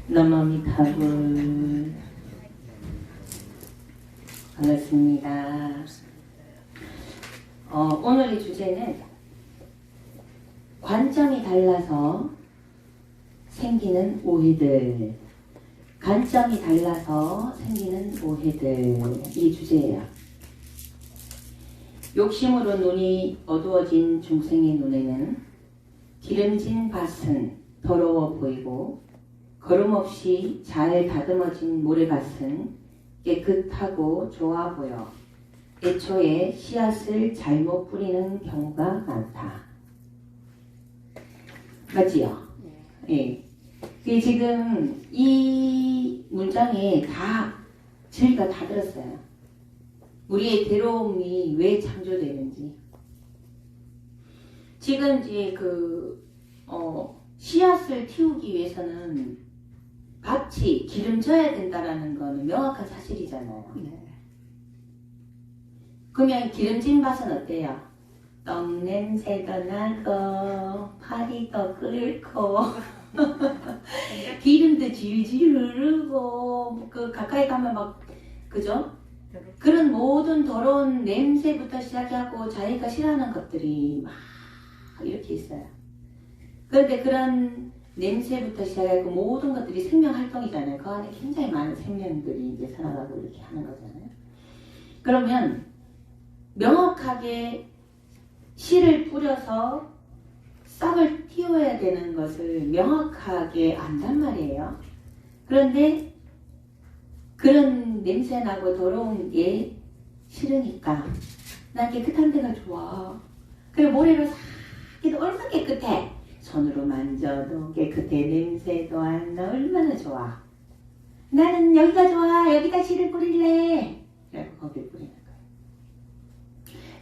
너머미타불 반갑습니다. 오늘의 주제는 관점이 달라서 생기는 오해들, 관점이 달라서 생기는 오해들, 이 주제예요. 욕심으로 눈이 어두워진 중생의 눈에는 기름진 밭은 더러워 보이고 거름없이 잘 다듬어진 모래밭은 깨끗하고 좋아 보여 애초에 씨앗을 잘못 뿌리는 경우가 많다. 맞지요? 네. 예. 지금 이 문장에 저희가 다 들었어요. 우리의 괴로움이 왜 창조되는지. 지금 이제 씨앗을 틔우기 위해서는 밭이 기름져야 된다라는 거는 명확한 사실이잖아요. 네. 그러면 기름진 밭은 어때요? 떡 냄새도 나고 파리도 끓고 기름도 질질 흐르고 가까이 가면 막 그죠? 그런 모든 더러운 냄새부터 시작하고 자기가 싫어하는 것들이 막 이렇게 있어요. 그런데 그런 냄새부터 시작하고 모든 것들이 생명활동이잖아요. 그 안에 굉장히 많은 생명들이 이제 살아가고 이렇게 하는 거잖아요. 그러면 명확하게 씨를 뿌려서 싹을 틔워야 되는 것을 명확하게 안단 말이에요. 그런데 그런 냄새나고 더러운 게 싫으니까 난 깨끗한 데가 좋아. 그리고 모래로 싹 해도 얼마나 깨끗해. 손으로 만져도 깨끗해. 냄새도 안 나. 얼마나 좋아. 나는 여기가 좋아. 여기다 씨를 뿌릴래. 그래서 거기에 뿌리는 거예요.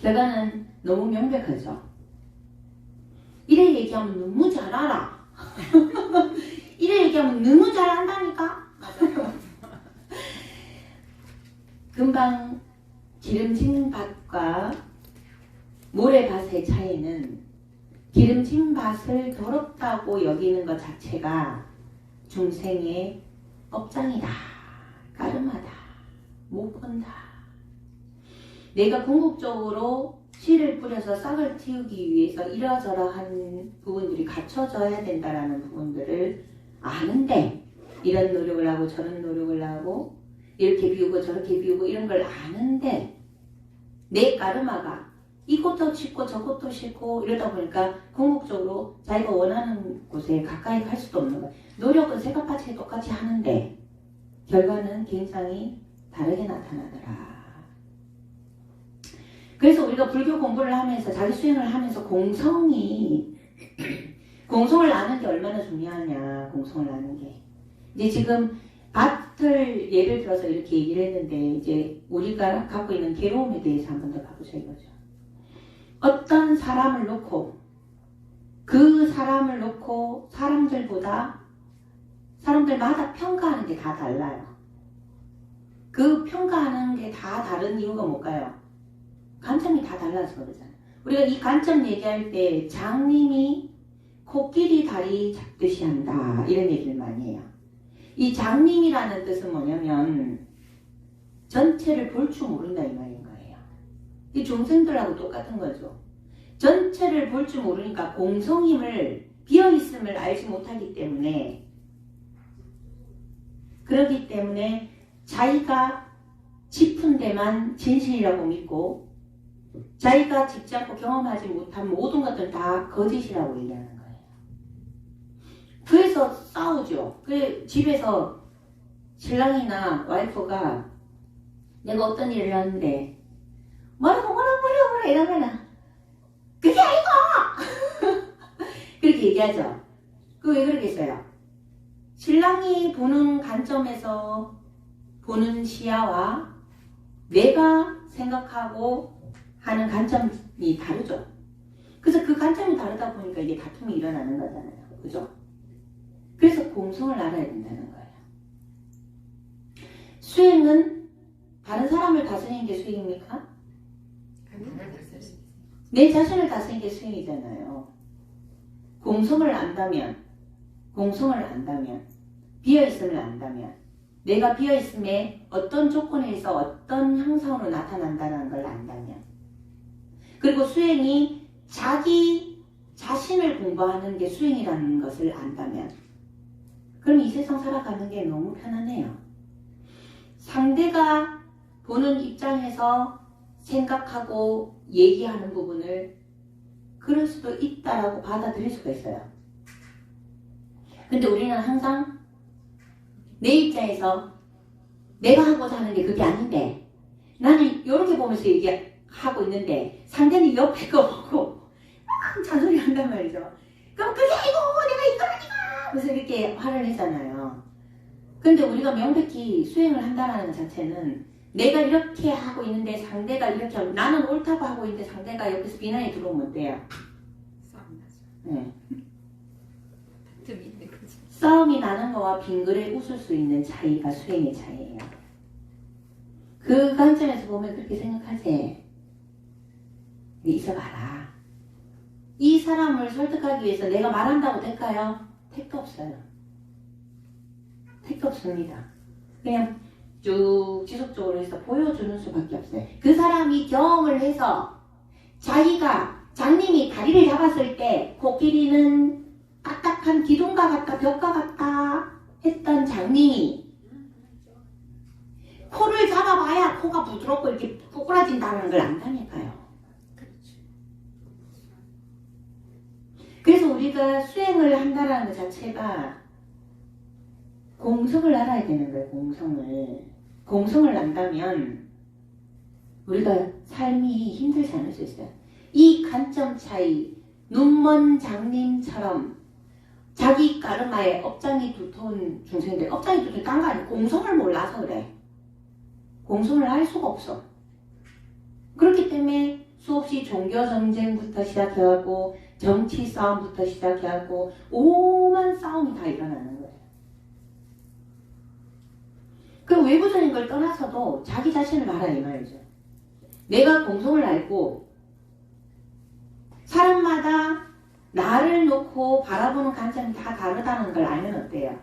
결과는 너무 명백하죠. 이래 얘기하면 너무 잘 알아. 이래 얘기하면 너무 잘 안다니까. 맞아요. 금방 기름진 밭과 모래밭의 차이는 기름진 밭을 더럽다고 여기는 것 자체가 중생의 업장이다. 까름하다. 못 본다. 내가 궁극적으로 씨를 뿌려서 싹을 틔우기 위해서 이러저러한 부분들이 갖춰져야 된다라는 부분들을 아는데 이런 노력을 하고 저런 노력을 하고 이렇게 비우고 저렇게 비우고 이런 걸 아는데 내 까르마가 이것도 싣고 저것도 싣고 이러다 보니까 궁극적으로 자기가 원하는 곳에 가까이 갈 수도 없는 거예요. 노력은 생각같이 똑같이 하는데 결과는 굉장히 다르게 나타나더라. 그래서 우리가 불교 공부를 하면서 자기 수행을 하면서 공성을 아는 게 얼마나 중요하냐. 공성을 아는 게 이제 지금 밭을 예를 들어서 이렇게 얘기를 했는데 이제 우리가 갖고 있는 괴로움에 대해서 한 번 더 가보자 이거죠. 어떤 사람을 놓고 그 사람을 놓고 사람들마다 평가하는 게 다 달라요. 그 평가하는 게 다 다른 이유가 뭘까요? 관점이 다 달라서 그러잖아요. 우리가 이 관점 얘기할 때 장님이 코끼리 다리 잡듯이 한다 이런 얘기를 많이 해요. 이 장님이라는 뜻은 뭐냐면 전체를 볼 줄 모른다 이 말인 거예요. 이 중생들하고 똑같은 거죠. 전체를 볼 줄 모르니까 공성임을 비어있음을 알지 못하기 때문에 그렇기 때문에 자기가 짚은 데만 진실이라고 믿고 자기가 짚지 않고 경험하지 못한 모든 것들은 다 거짓이라고 얘기하는 거예요. 그래서 싸우죠. 집에서 신랑이나 와이프가 내가 어떤 일을 하는데 뭐라고 이러면은 그게 아니고 그렇게 얘기하죠. 왜 그러겠어요? 신랑이 보는 관점에서 보는 시야와 내가 생각하고 하는 관점이 다르죠. 그래서 그 관점이 다르다 보니까 이게 다툼이 일어나는 거잖아요. 그죠? 그래서 공성을 알아야 된다는 거예요. 수행은 다른 사람을 다스리는 게 수행입니까? 내 자신을 다스리는 게 수행이잖아요. 공성을 안다면 공성을 안다면, 비어있음을 안다면, 내가 비어있음에 어떤 조건에서 어떤 형상으로 나타난다는 걸 안다면, 그리고 수행이 자기 자신을 공부하는 게 수행이라는 것을 안다면, 그럼 이 세상 살아가는 게 너무 편하네요. 상대가 보는 입장에서 생각하고 얘기하는 부분을 그럴 수도 있다라고 받아들일 수가 있어요. 근데 우리는 항상 내 입장에서 내가 하고자 하는 게 그게 아닌데, 나는 이렇게 보면서 얘기하고 있는데 상대는 옆에 거 보고 막 잔소리 한단 말이죠. 그럼 그게 아니고 내가 이거라니까! 그래서 이렇게 화를 내잖아요. 근데 우리가 명백히 수행을 한다는 것 자체는 내가 이렇게 하고 있는데 상대가 이렇게 하고, 나는 옳다고 하고 있는데 상대가 옆에서 비난이 들어오면 어때요? 싸움 나죠. 네. 다툼이 있는 거지. 싸움이 나는 거와 빙그레 웃을 수 있는 차이가 수행의 차이예요. 그 관점에서 보면 그렇게 생각하지. 있어봐라. 이 사람을 설득하기 위해서 내가 말한다고 될까요? 택도 없어요. 택도 없습니다. 그냥 쭉 지속적으로 해서 보여주는 수밖에 없어요. 그 사람이 경험을 해서 자기가 장님이 다리를 잡았을 때 코끼리는 딱딱한 기둥과 같다, 벽과 같다 했던 장님이 코를 잡아봐야 코가 부드럽고 이렇게 꼬꾸라진다는 걸 안다니까요. 그래서 우리가 수행을 한다는 것 자체가 공성을 알아야 되는 거예요. 공성을 안다면 우리가 삶이 힘들지 않을 수 있어요. 이 관점 차이, 눈먼 장님처럼 자기 까르마에 업장이 두터운 중생들, 업장이 두터운 딴 거 아니에요. 공성을 몰라서 그래. 공성을 알 수가 없어. 그렇기 때문에 수없이 종교 전쟁부터 시작해갖고 정치 싸움부터 시작해갖고 오만 싸움이 다 일어나는 거예요. 그 외부적인 걸 떠나서도 자기 자신을 알아 이 말이죠. 내가 공성을 알고 사람마다 나를 놓고 바라보는 관점이 다 다르다는 걸 알면 어때요?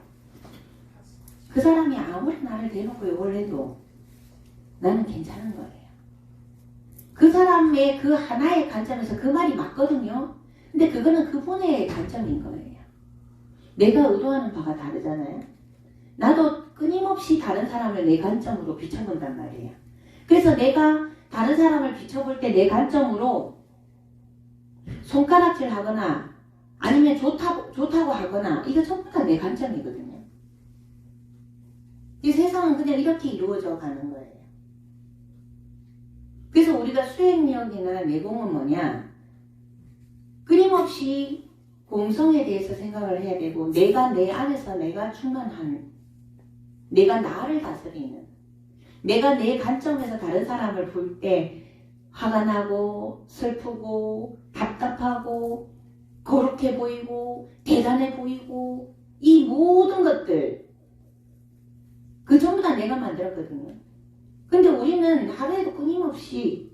그 사람이 아무리 나를 대놓고 욕을 해도 나는 괜찮은 거예요. 그 사람의 그 하나의 관점에서 그 말이 맞거든요. 근데 그거는 그분의 관점인 거예요. 내가 의도하는 바가 다르잖아요. 나도 끊임없이 다른 사람을 내 관점으로 비춰본단 말이에요. 그래서 내가 다른 사람을 비춰볼 때 내 관점으로 손가락질 하거나 아니면 좋다고 하거나 이거 전부 다 내 관점이거든요. 이 세상은 그냥 이렇게 이루어져 가는 거예요. 그래서 우리가 수행력이나 내공은 뭐냐? 끊임없이 공성에 대해서 생각을 해야 되고, 내가 내 안에서 내가 충만한, 내가 나를 다스리는, 내가 내 관점에서 다른 사람을 볼 때 화가 나고 슬프고 답답하고 거룩해 보이고 대단해 보이고 이 모든 것들 그 전부 다 내가 만들었거든요. 근데 우리는 하루에도 끊임없이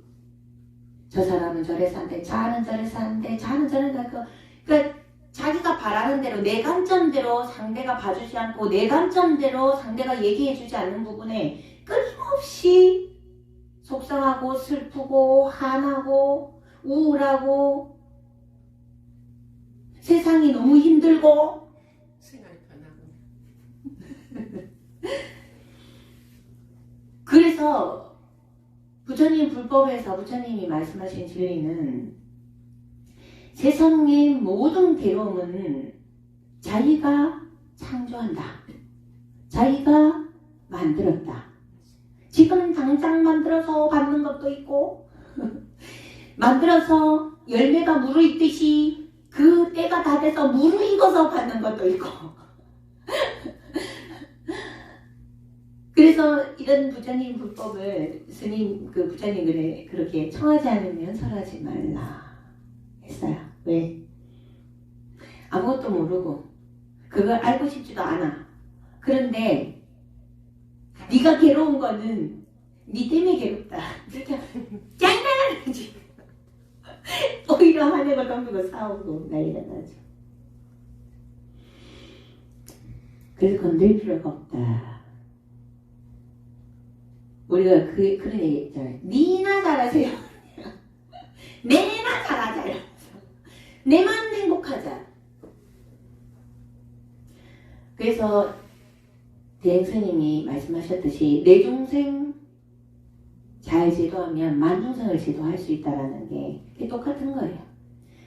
저 사람은 저래 사는데 저는 저래 사는데 저는 저래 사는데 그러니까 자기가 바라는 대로 내 관점대로 상대가 봐주지 않고 내 관점대로 상대가 얘기해주지 않는 부분에 끊임없이 속상하고 슬프고 화나고 우울하고 세상이 너무 힘들고 생활이 변하고 그래서 부처님 불법에서 부처님이 말씀하신 진리는 세상의 모든 괴로움은 자기가 창조한다. 자기가 만들었다. 지금 당장 만들어서 받는 것도 있고 만들어서 열매가 무르익듯이 그 때가 다 돼서 무르익어서 받는 것도 있고 그래서 이런 부처님 불법을 스님 그 부처님 글에 그렇게 청하지 않으면 설하지 말라 했어요. 왜? 아무것도 모르고 그걸 알고 싶지도 않아. 그런데 네가 괴로운 거는 네 때문에 괴롭다. 장난하는 거지. 오히려 화내고 덤비고 싸우고 난리가 나죠. 그래서 건들 필요가 없다. 우리가 그런 얘기 있잖아요. 니나 잘하세요. 내나 잘하자. 이러면서. 내만 행복하자. 그래서 대행스님이 말씀하셨듯이 내 동생 잘 제도하면 만중생을 제도할 수 있다라는 게 똑같은 거예요.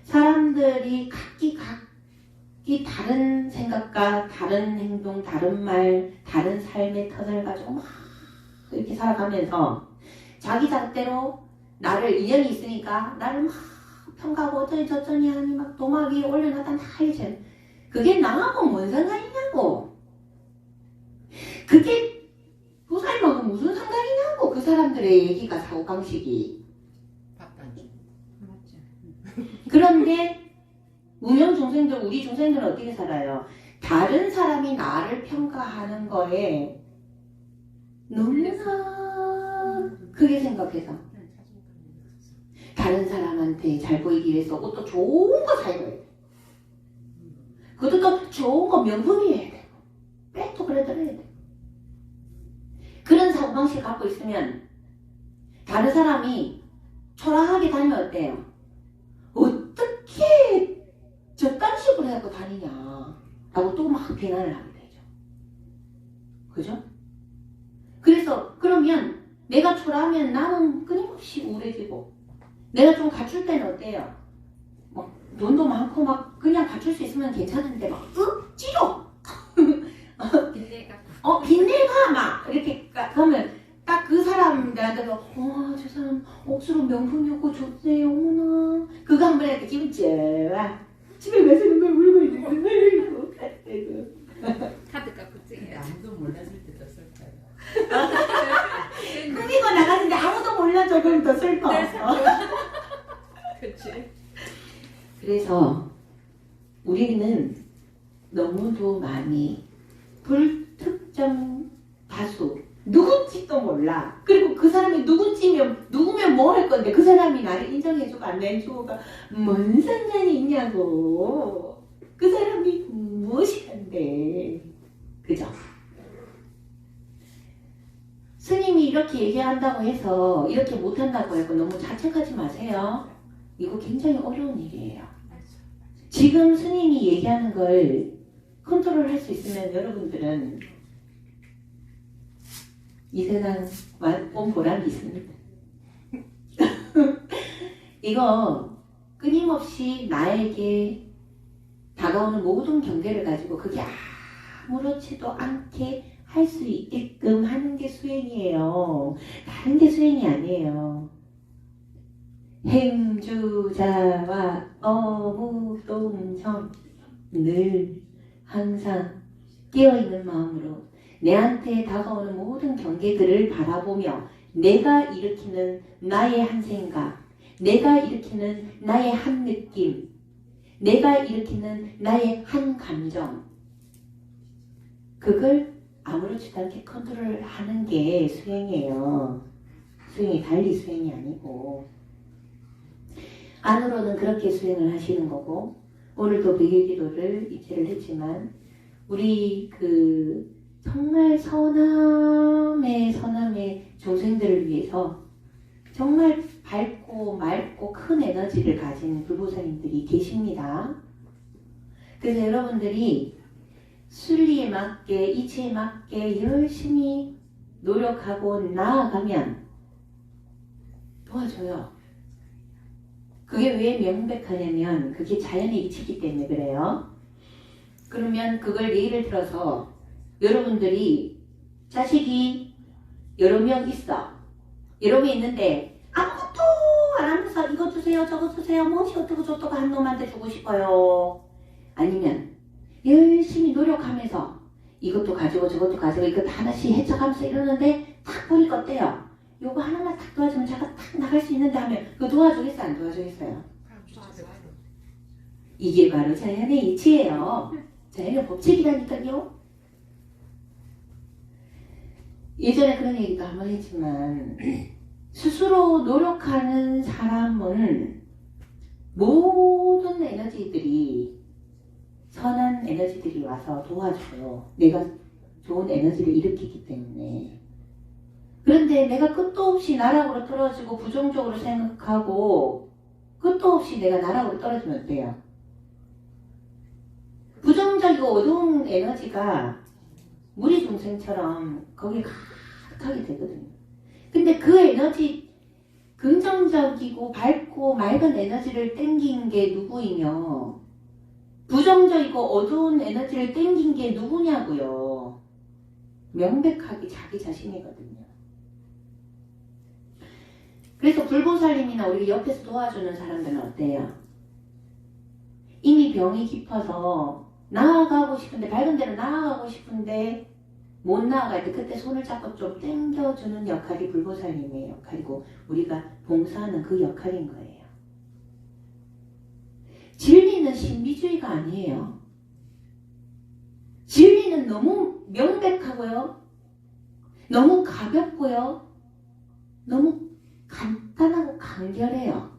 사람들이 각기 다른 생각과 다른 행동, 다른 말, 다른 삶의 터전을 가지고 막 이렇게 살아가면서 자기 잣대로 나를 인연이 있으니까 나를 막 평가하고 어쩌니 저쩌니 하니 막 도마 위에 올려놨다 다 해줘. 그게 나하고 뭔 상관이냐고. 그게 도사님하고 무슨 상관이냐고. 그 사람들의 얘기가 사고방식이. 맞죠. 그런데 무명 중생들, 우리 중생들은 어떻게 살아요? 다른 사람이 나를 평가하는 거에 너무나 크게 생각해서 다른 사람한테 잘 보이기 위해서 옷도 좋은 거 사야 돼. 그것도 또 좋은 거 명품이어야 돼. 백도 그래도 해야 돼. 그런 사고방식을 갖고 있으면 다른 사람이 초라하게 다니면 어때요? 어떻게 저딴 식으로 해갖고 다니냐 라고 또 막 비난을 하게 되죠. 그죠? 그래서 그러면 내가 초라하면 나는 끊임없이 우울해지고, 내가 좀 갖출 때는 어때요? 막 돈도 많고 막 그냥 갖출 수 있으면 괜찮은데 막 억지로 빚내가 막 이렇게 하면 딱 그 사람들한테도 저 사람 억수로 명품이었고 좋네요. 어머나 그거 한번 해도 기분 좋아. 집에 가서 막 울고 있는 거 카드값 그쪽에 아무도 몰랐을 때도 쓸까요? 꾸미고 나가는데 아무도 몰라줘. 그럼 더 슬퍼. 그치. 그래서 우리는 너무도 많이 불특정 다수 누군지도 몰라. 그리고 그 사람이 누구면 뭐 할 건데 그 사람이 나를 인정해주고 안 해주고가 뭔 상관이 있냐고. 그 사람이 무엇이 한데. 그죠? 스님이 이렇게 얘기한다고 해서 이렇게 못한다고 해서 너무 자책하지 마세요. 이거 굉장히 어려운 일이에요. 지금 스님이 얘기하는 걸 컨트롤할 수 있으면 여러분들은 이 세상 온 보람이 있습니다. 이거 끊임없이 나에게 다가오는 모든 경계를 가지고 그게 아무렇지도 않게 할 수 있게끔 하는 게 수행이에요. 다른 게 수행이 아니에요. 행주자와 어무동정 늘 항상 깨어있는 마음으로 내한테 다가오는 모든 경계들을 바라보며 내가 일으키는 나의 한 생각, 내가 일으키는 나의 한 느낌, 내가 일으키는 나의 한 감정, 그걸 아무렇지도 않게 컨트롤하는 게 수행이에요. 수행이 달리 수행이 아니고, 안으로는 그렇게 수행을 하시는 거고, 오늘도 백일기도를 입체를 했지만 우리 정말 선함의 중생들을 위해서 정말 밝고 맑고 큰 에너지를 가진 불보살님들이 계십니다. 그래서 여러분들이 순리에 맞게 이치에 맞게 열심히 노력하고 나아가면 도와줘요. 그게 왜 명백하냐면 그게 자연의 이치이기 때문에 그래요. 그러면 그걸 예를 들어서 여러분들이 자식이 여러 명 있어. 여러 명 있는데 아무것도 안 하면서 이거 주세요 저거 주세요 무엇이 어떻고 저떻고 한 놈한테 주고 싶어요. 아니면 열심히 노력하면서 이것도 가지고 저것도 가지고 이것도 하나씩 해쳐가면서 이러는데 딱 보니까 어때요? 요거 하나만 딱 도와주면 제가 딱 나갈 수 있는데 하면 그거 도와주겠어요? 안 도와주겠어요? 이게 바로 자연의 이치예요. 자연의 법칙이라니까요. 예전에 그런 얘기도 한번 했지만 스스로 노력하는 사람은 모든 에너지들이 선한 에너지들이 와서 도와줘요. 내가 좋은 에너지를 일으키기 때문에. 그런데 내가 끝도 없이 나락으로 떨어지고 부정적으로 생각하고 끝도 없이 내가 나락으로 떨어지면 어때요? 부정적이고 어두운 에너지가 무리중생처럼 거기에 가득하게 되거든요. 근데 그 에너지, 긍정적이고 밝고 맑은 에너지를 땡긴 게 누구이며 부정적이고 어두운 에너지를 땡긴 게 누구냐고요. 명백하게 자기 자신이거든요. 그래서 불보살님이나 우리 옆에서 도와주는 사람들은 어때요? 이미 병이 깊어서 나아가고 싶은데, 밝은 데로 나아가고 싶은데 못 나아갈 때 그때 손을 잡고 좀 당겨주는 역할이 불보살님의 역할이고 우리가 봉사하는 그 역할인 거예요. 진리는 신비주의가 아니에요. 진리는 너무 명백하고요. 너무 가볍고요. 너무 간단하고 간결해요.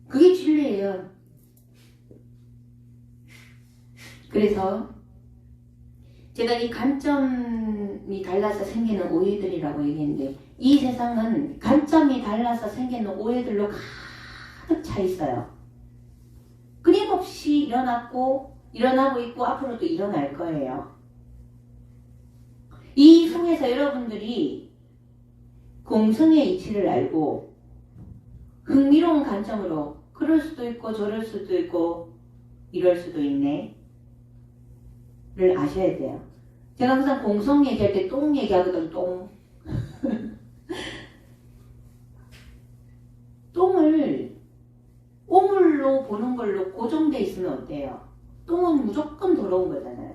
그게 진리예요. 그래서 제가 이 관점이 달라서 생기는 오해들이라고 얘기했는데 이 세상은 관점이 달라서 생기는 오해들로 가득 차 있어요. 끊임없이 일어나고 있고 앞으로도 일어날 거예요. 이 속에서 여러분들이 공성의 이치를 알고 흥미로운 관점으로 그럴 수도 있고 저럴 수도 있고 이럴 수도 있네 를 아셔야 돼요. 제가 항상 공성 얘기할 때 똥 얘기하거든. 똥. 똥을 오물로 보는 걸로 고정돼 있으면 어때요? 똥은 무조건 더러운 거잖아요.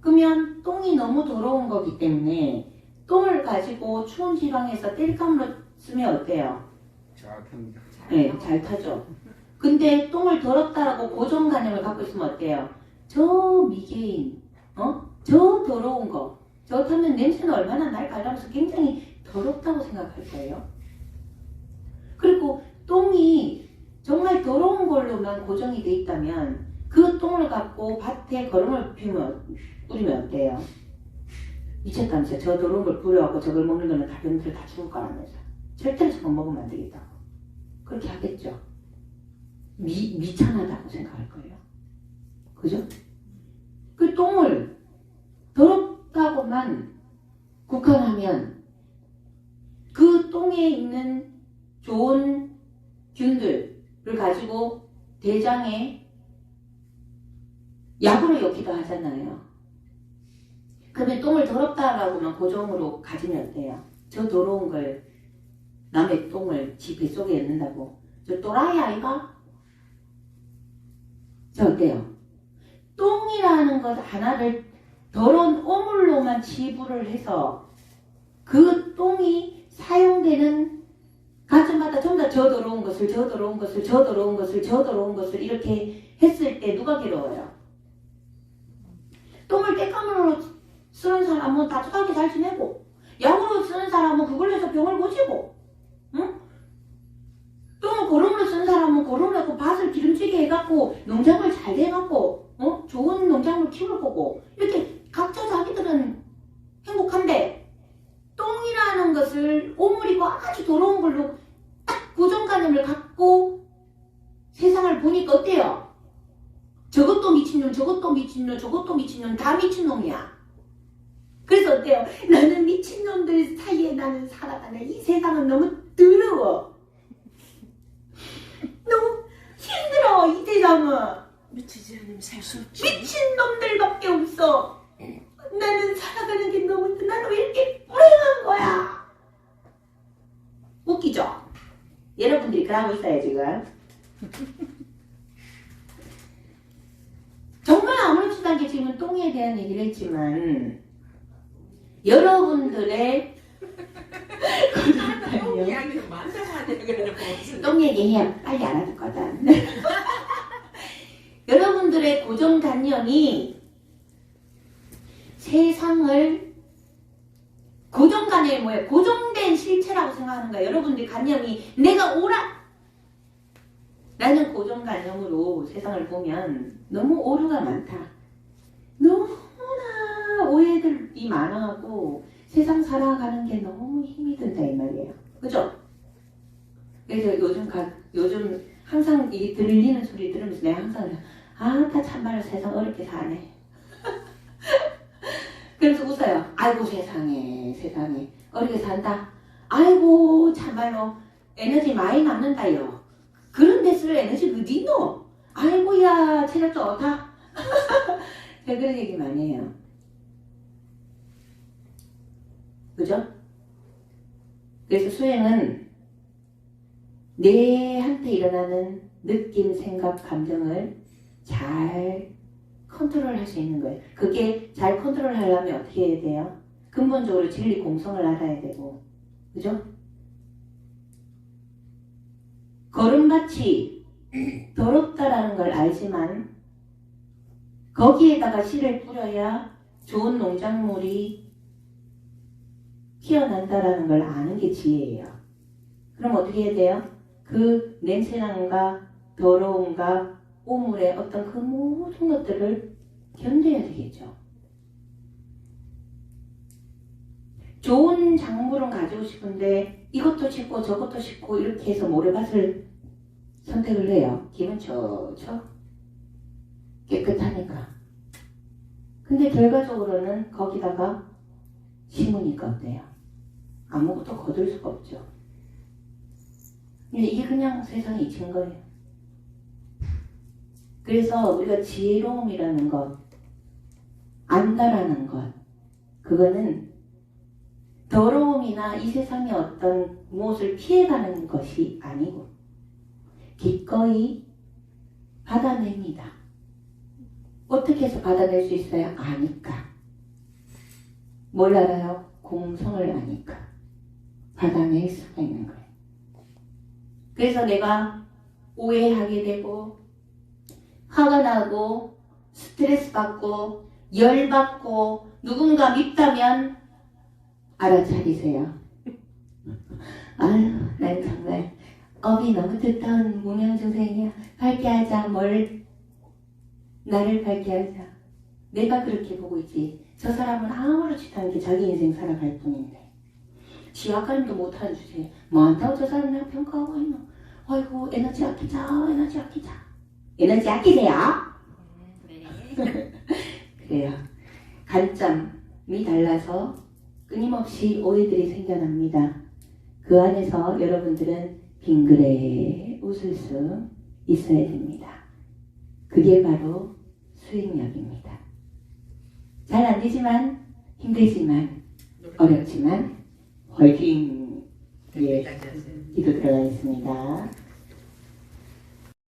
그러면 똥이 너무 더러운 거기 때문에 똥을 가지고 추운 지방에서 땔감으로 쓰면 어때요? 잘 탑니다. 네, 잘 타죠. 근데 똥을 더럽다라고 고정관념을 갖고 있으면 어때요? 저 미개인, 저 더러운 거, 저 타면 냄새는 얼마나 날까 이러면서 굉장히 더럽다고 생각할 거예요. 그리고 똥이 정말 더러운 걸로만 고정이 돼 있다면 그 똥을 갖고 밭에 거름을 뿌리면 어때요? 미쳤다면서요. 저 더러운 걸 뿌려갖고 저걸 먹는 거는 다른들 다 죽을 거라면서. 절대로 저거 먹으면 안 되겠다고. 그렇게 하겠죠. 미천하다고 생각할 거예요. 그죠? 그 똥을 더럽다고만 국한하면 그 똥에 있는 좋은 균들을 가지고 대장에 약으로 엮기도 하잖아요. 그러면 똥을 더럽다라고만 고정으로 가지면 어때요? 저 더러운 걸 남의 똥을 지 뱃속에 넣는다고 저 또라이 아이가? 저 어때요? 똥이라는 것 하나를 더러운 오물로만 치부를 해서 그 똥이 사용되는 가정마다 전부 다 저 더러운 것을 저 더러운 것을 저 더러운 것을 저 더러운 것을 이렇게 했을 때 누가 괴로워요? 똥을 땔감으로 쓰는 사람은 따뜻하게 잘 지내고 약으로 쓰는 사람은 그걸로 해서 병을 고치고 응? 똥을 고름으로 쓰는 사람은 고름을 해서 밭을 기름지게 해갖고 농작물 잘 돼갖고 좋은 농작물 키울 거고 이렇게 각자 자기들은 행복한데 똥이라는 것을 오물이고 아주 더러운 걸로 딱 고정관념을 갖고 세상을 보니까 어때요? 저것도 미친놈 저것도 미친놈 저것도 미친놈 다 미친놈이야. 그래서 어때요? 나는 미친놈들 사이에 나는 살아가네. 이 세상은 너무 더러워. 너무 힘들어. 이 세상은 미치지 않으면 살 수 없지. 미친놈들밖에 없어. 나는 살아가는 게 너무 힘들어. 나는 왜 이렇게 불행한 거야? 웃기죠? 여러분들이 그러고 있어요 지금. 정말 아무렇지도 않게 지금 똥에 대한 얘기를 했지만 여러분들의 똥 이야기는 만나고 하는 그래 무슨. 똥 얘기해야 빨리 알아듣거든. 여러분들의 고정관념이 세상을 고정관념이 뭐예요? 고정된 실체라고 생각하는 거예요. 여러분들 관념이 내가 옳아 나는 고정관념으로 세상을 보면 너무 오류가 많다. 너무나 오해들이 많아갖고 세상 살아가는 게 너무 힘이 든다 이 말이에요. 그죠? 그래서 요즘 항상 이 들리는 소리 들으면서 내가 항상 다 참말로 세상 어렵게 사네. 그래서 웃어요. 아이고 세상에 어렵게 산다. 아이고 참말로 에너지 많이 남는다요. 그런 데 쓸 에너지 어디 있노? 아이고야 체력 좋다. 제가 그런 얘기 많이 해요. 그죠? 그래서 수행은 내한테 일어나는 느낌, 생각, 감정을 잘 컨트롤할 수 있는 거예요. 그게 잘 컨트롤하려면 어떻게 해야 돼요? 근본적으로 진리 공성을 알아야 되고, 그죠? 거름같이 더럽다라는 걸 알지만 거기에다가 씨를 뿌려야 좋은 농작물이 피어난다라는 걸 아는 게 지혜예요. 그럼 어떻게 해야 돼요? 그 냄새난과 더러움과 오물의 어떤 그 모든 것들을 견뎌야 되겠죠. 좋은 작물은 가지고 싶은데 이것도 심고 저것도 심고 이렇게 해서 모래밭을 선택을 해요. 기분 좋죠? 깨끗하니까. 근데 결과적으로는 거기다가 심으니까 어때요? 아무것도 거둘 수가 없죠. 근데 이게 그냥 세상이 이친 거예요. 그래서 우리가 지혜로움이라는 것, 안다라는 것, 그거는 더러움이나 이 세상의 어떤 무엇을 피해가는 것이 아니고 기꺼이 받아냅니다. 어떻게 해서 받아낼 수 있어요? 아니까. 뭘 알아요? 공성을 아니까 받아낼 수가 있는 거예요. 그래서 내가 오해하게 되고 화가 나고 스트레스 받고 열받고 누군가 밉다면 알아차리세요. 아유, 난 정말 업이 너무 두터운 무명중생이야. 밝게 하자. 나를 밝게 하자. 내가 그렇게 보고 있지. 저 사람은 아무렇지도 않게 자기 인생 살아갈 뿐인데 지하가림도 못하는 주제에 많다고 저 사람 내가 평가하고 있노. 아이고 에너지 아끼자. 에너지 아끼세요. 네. 그래요. 관점이 달라서 끊임없이 오해들이 생겨납니다. 그 안에서 여러분들은 빙그레 웃을 수 있어야 됩니다. 그게 바로 수행력입니다. 잘 안 되지만 힘들지만 어렵지만 화이팅! 예, 기도 들어가겠습니다.